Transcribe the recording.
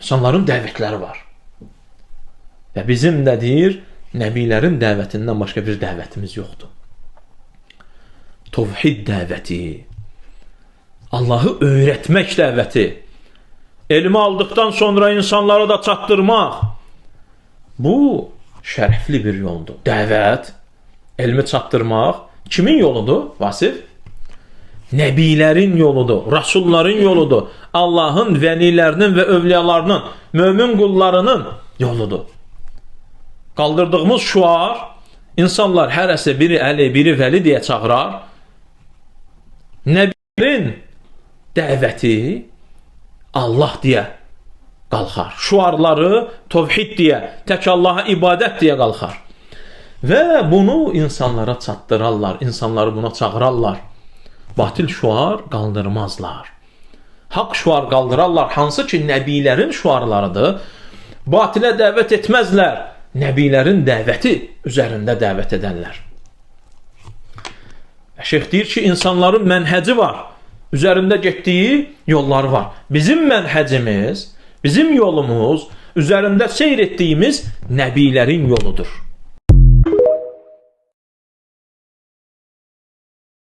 İnsanların dəvətləri var. Və bizim də deyir, nəbilərin dəvətindən başqa bir dəvətimiz yoxdur. Tevhid dəvəti, Allahı öyrətmək dəvəti, elmi aldıqdan sonra insanlara da çatdırmaq, bu şərəfli bir yoldur. Dəvət, elmi çatdırmaq kimin yoludur, Vasif? Nəbilərin yoludur, Rasulların yoludur, Allahın vəlilərinin və övliyalarının, mömin qullarının yoludur. Qaldırdığımız şuar, insanlar hərəsə biri Əli, biri Vəli deyə çağırar. Nəbilərin dəvəti Allah deyə qalxar. Şuarları tevhid deyə, tək Allaha ibadət deyə qalxar. Və bunu insanlara çatdırarlar, insanları buna çağırarlar. Batil şuar qaldırmazlar. Haqq şuar qaldırarlar, hansı ki nəbilərin şuarlarıdır. Batilə dəvət etməzlər, nəbilərin dəvəti üzərində dəvət edərlər. Şeyx deyir ki, insanların mənhəci var, üzərində getdiyi yolları var. Bizim mənhəcimiz, bizim yolumuz, üzərində seyr etdiyimiz nəbilərin yoludur.